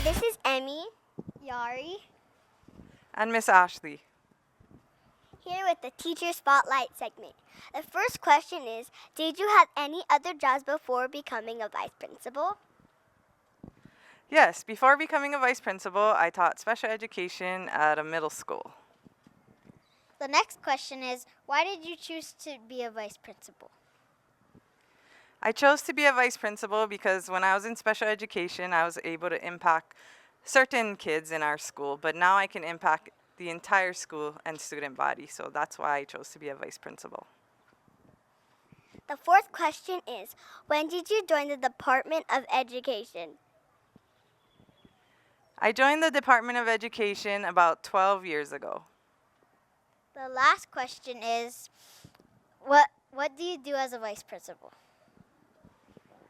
Hi, this is Emmy, Yari, And Miss Ashley. here with the Teacher Spotlight segment. The first question is, did you have any other jobs before becoming a vice principal? Yes, before becoming a vice principal, I taught special education at a middle school. The next question is, why did you choose to be a vice principal? I chose to be a vice principal because when I was in special education, I was able to impact certain kids in our school, but now I can impact the entire school and student body, so that's why I chose to be a vice principal. The fourth question is, when did you join the Department of Education? I joined the Department of Education about 12 years ago. The last question is, what do you do as a vice principal?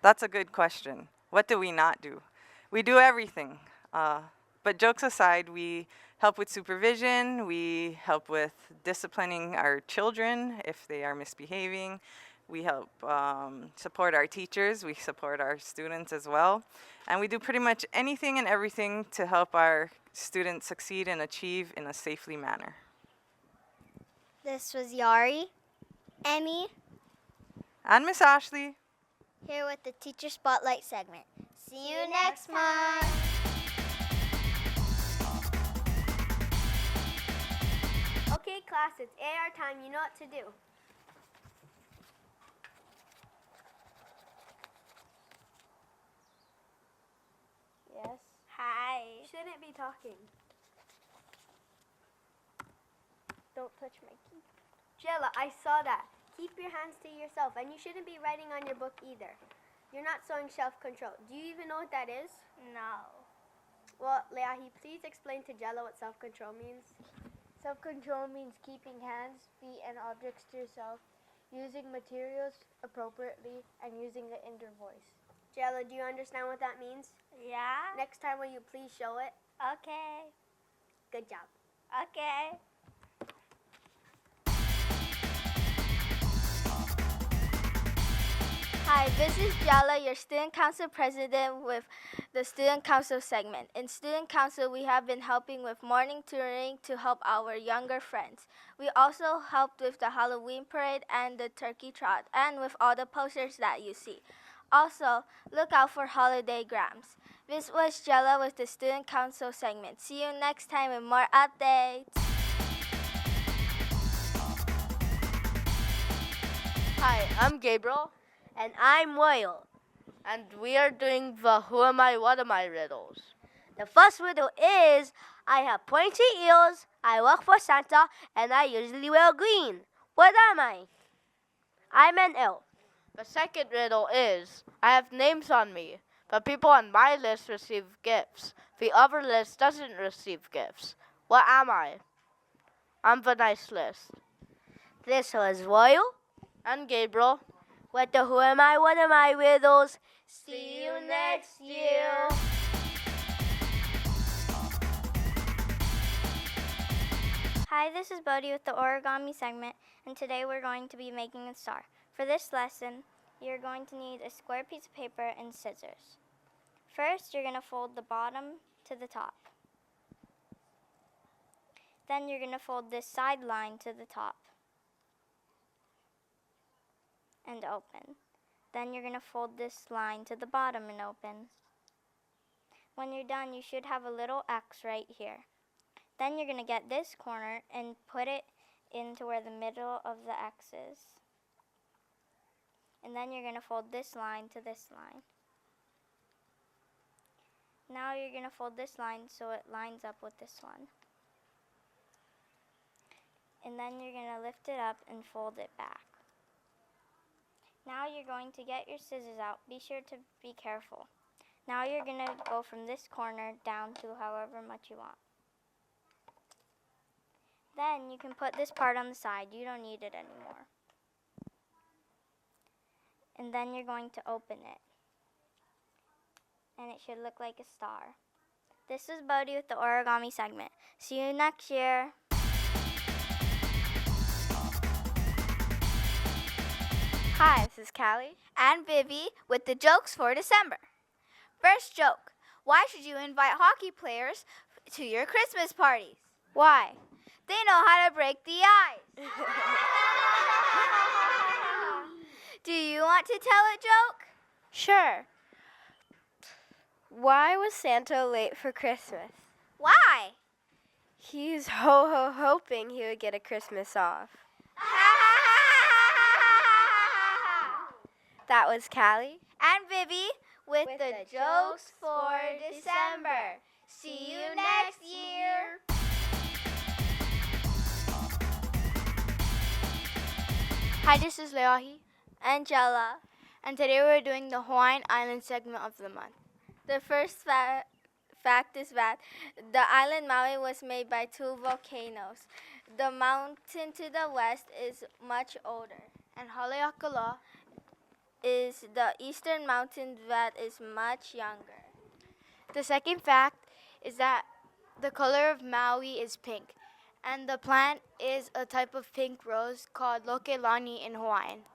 That's a good question. What do we not do? We do everything. But jokes aside, we help with supervision, we help with disciplining our children if they are misbehaving, we help support our teachers, we support our students as well, and we do pretty much anything and everything to help our students succeed and achieve in a safely manner. This was Yari, Emmy, And Miss Ashley. here with the Teacher Spotlight segment. See you next month. Okay, class, it's AR time. You know what to do. Yes. Hi. You shouldn't be talking. Don't touch my key. Jella, I saw that. Keep your hands to yourself, and you shouldn't be writing on your book either. You're not showing self-control. Do you even know what that is? No. Well, Leahi, please explain to Jella what self-control means. Self-control means keeping hands, feet, and objects to yourself, using materials appropriately, and using the inner voice. Jella, do you understand what that means? Yeah? Next time, will you please show it? Okay. Good job. Okay. Hi, this is Jala, your Student Council President with the Student Council segment. In Student Council, we have been helping with morning tutoring to help our younger friends. We also helped with the Halloween parade and the turkey trot, and with all the posters that you see. Also, look out for holiday grams. This was Jella with the Student Council segment. See you next time with more updates. Hi, I'm Gabriel, And I'm Will. and we are doing the Who Am I, What Am I riddles. The first riddle is, I have pointy ears, I work for Santa, and I usually wear green. What am I? I'm an elf. The second riddle is, I have names on me. The people on my list receive gifts. The other list doesn't receive gifts. What am I? I'm the nice list. This was Royal. And Gabriel. With the Who Am I, What Am I riddles. See you next year. Hi, this is Bodhi with the origami segment, and today we're going to be making a star. For this lesson, you're going to need a square piece of paper and scissors. First, you're going to fold the bottom to the top. Then you're going to fold this side line to the top and open. Then you're going to fold this line to the bottom and open. When you're done, you should have a little X right here. Then you're going to get this corner and put it into where the middle of the X is. And then you're going to fold this line to this line. Now you're going to fold this line so it lines up with this one. And then you're going to lift it up and fold it back. Now you're going to get your scissors out. Be sure to be careful. Now you're going to go from this corner down to however much you want. Then you can put this part on the side. You don't need it anymore. And then you're going to open it. And it should look like a star. This is Bodhi with the origami segment. See you next year. Hi, this is Callie And Vivi with the jokes for December. First joke. Why should you invite hockey players to your Christmas parties? Why? They know how to break the ice. Do you want to tell a joke? Sure. Why was Santa late for Christmas? Why? He's hoping he would get a Christmas off. That was Callie. And Vivi with the jokes for December. See you next year. Hi, this is Leahi, Angela. and today we're doing the Hawaiian Island segment of the month. The first fact is that the island Maui was made by two volcanoes. The mountain to the west is much older. And Haleakala Is the eastern mountain that is much younger. The second fact is that the color of Maui is pink, and the plant is a type of pink rose called Lokelani in Hawaiian.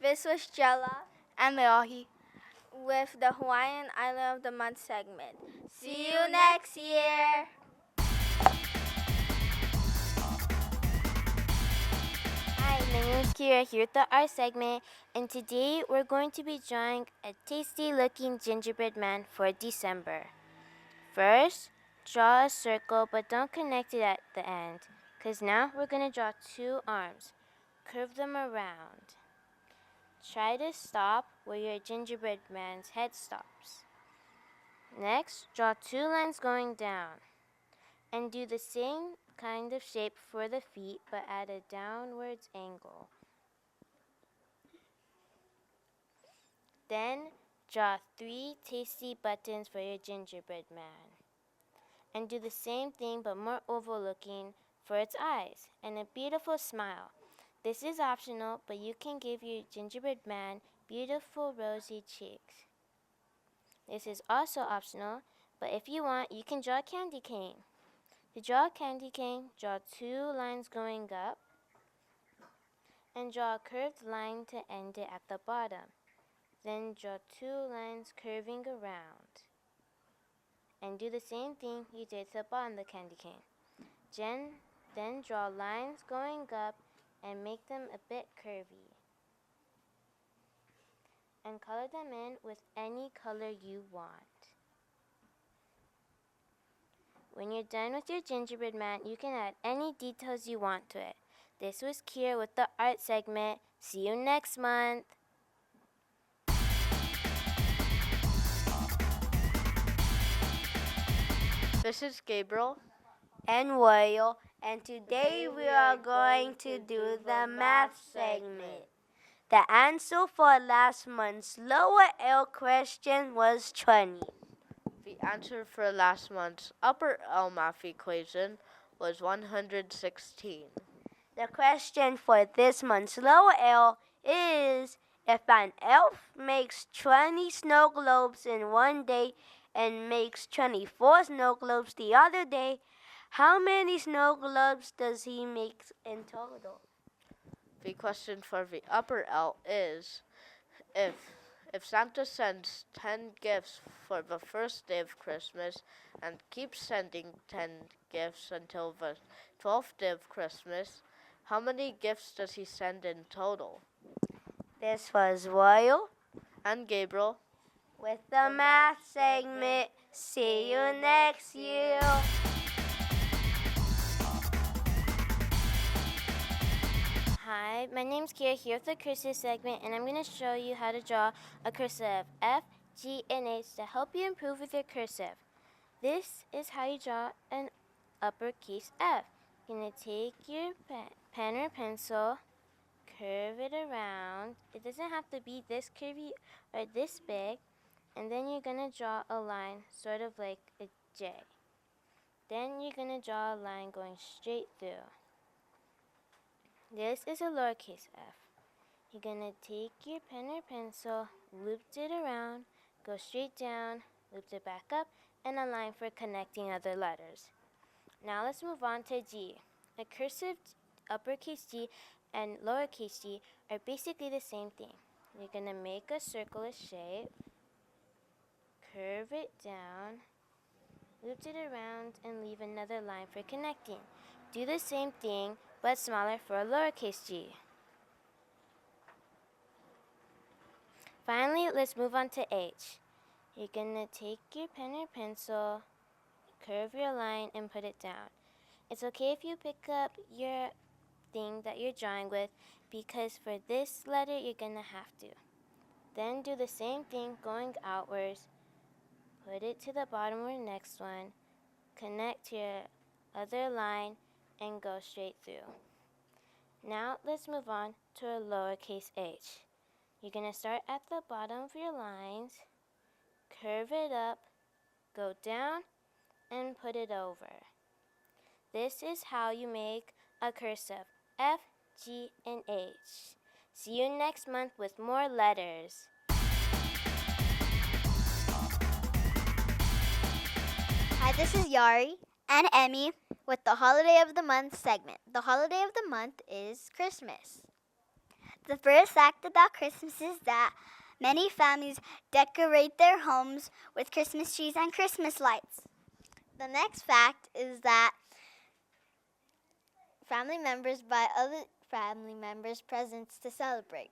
This was Jella And Leahi. with the Hawaiian Island of the Month segment. See you next year! Hi, my name is Kira here with the art segment, and today we're going to be drawing a tasty looking gingerbread man for December. First, draw a circle but don't connect it at the end, because now we're going to draw two arms. Curve them around. Try to stop where your gingerbread man's head stops. Next, draw two lines going down, and do the same kind of shape for the feet but at a downwards angle. Then draw 3 tasty buttons for your gingerbread man. And do the same thing but more oval looking for its eyes and a beautiful smile. This is optional, but you can give your gingerbread man beautiful rosy cheeks. This is also optional, but if you want, you can draw a candy cane. To draw a candy cane, draw 2 lines going up and draw a curved line to end it at the bottom. Then draw 2 lines curving around. And do the same thing you did to the bottom of the candy cane. Then draw lines going up and make them a bit curvy. And color them in with any color you want. When you're done with your gingerbread man, you can add any details you want to it. This was Kira with the art segment. See you next month. This is Gabriel. And Will, and today we are going to do the math segment. The answer for last month's lower L question was 20. The answer for last month's upper L math equation was 116. The question for this month's lower L is, if an elf makes 20 snow globes in one day and makes 24 snow globes the other day, how many snow globes does he make in total? The question for the upper L is, if Santa sends 10 gifts for the first day of Christmas and keeps sending 10 gifts until the 12th day of Christmas, how many gifts does he send in total? This was Will And Gabriel. with the math segment. See you next year. Hi, my name's Kira here with the cursive segment, and I'm going to show you how to draw a cursive F, G, and H to help you improve with your cursive. This is how you draw an uppercase F. You're going to take your pen or pencil, curve it around. It doesn't have to be this curvy or this big. And then you're going to draw a line, sort of like a J. Then you're going to draw a line going straight through. This is a lowercase f. You're going to take your pen or pencil, loop it around, go straight down, loop it back up, and a line for connecting other letters. Now let's move on to G. A cursive uppercase G and lowercase g are basically the same thing. You're going to make a circular shape, curve it down, loop it around, and leave another line for connecting. Do the same thing, but smaller for a lowercase g. Finally, let's move on to H. You're gonna take your pen or pencil, curve your line, and put it down. It's okay if you pick up your thing that you're drawing with, because for this letter, you're gonna have to. Then do the same thing going outwards. Put it to the bottom or next one, connect your other line, and go straight through. Now let's move on to a lowercase h. You're going to start at the bottom of your lines, curve it up, go down, and put it over. This is how you make a cursive F, G, and H. See you next month with more letters. Hi, this is Yari and Emmy with the Holiday of the Month segment. The holiday of the month is Christmas. The first fact about Christmas is that many families decorate their homes with Christmas trees and Christmas lights. The next fact is that family members buy other family members presents to celebrate.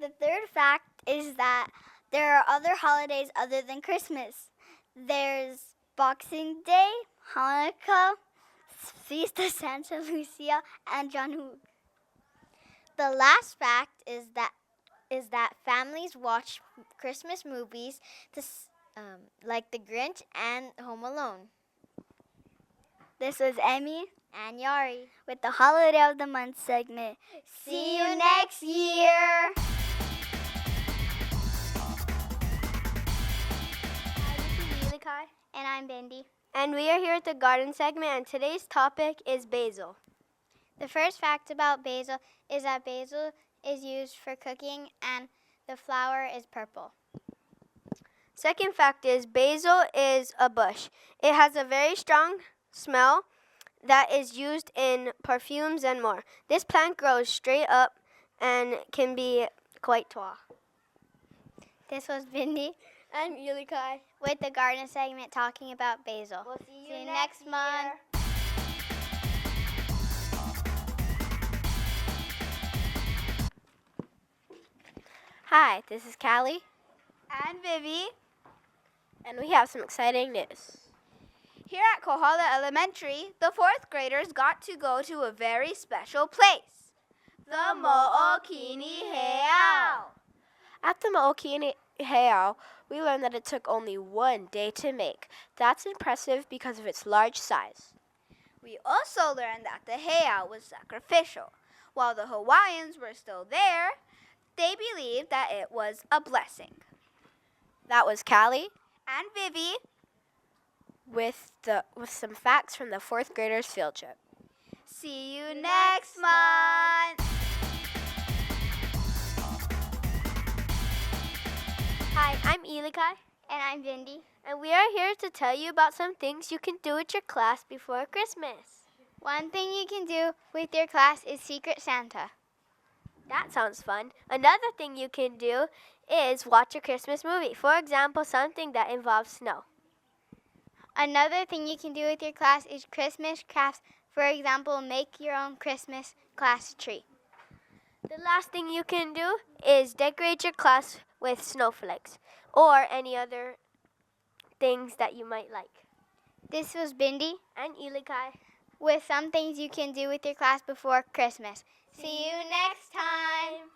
The third fact is that there are other holidays other than Christmas. There's Boxing Day, Hanukkah, Feast of Santa Lucia, and Januk. The last fact is that families watch Christmas movies like The Grinch and Home Alone. This was Emmy and Yari with the Holiday of the Month segment. See you next year! And I'm Bindi. And we are here at the garden segment, and today's topic is basil. The first fact about basil is that basil is used for cooking and the flower is purple. Second fact is basil is a bush. It has a very strong smell that is used in perfumes and more. This plant grows straight up and can be quite tall. This was Bindi And Yulikai. with the garden segment talking about basil. We'll see you next month. Hi, this is Callie. And Vivi, And we have some exciting news. here at Kohala Elementary, the 4th graders got to go to a very special place. The Mo'okini Heiau. At the Mo'okini Heiau, we learned that it took only 1 day to make. That's impressive because of its large size. We also learned that the heiau was sacrificial. While the Hawaiians were still there, they believed that it was a blessing. That was Callie And Vivi, with some facts from the 4th graders field trip. see you next month. Hi, I'm Elikai, And I'm Bindi. and we are here to tell you about some things you can do with your class before Christmas. One thing you can do with your class is Secret Santa. That sounds fun. Another thing you can do is watch a Christmas movie. For example, something that involves snow. Another thing you can do with your class is Christmas crafts. For example, make your own Christmas class tree. The last thing you can do is decorate your class with snowflakes or any other things that you might like. This was Bindi And Elikai. with some things you can do with your class before Christmas. See you next time.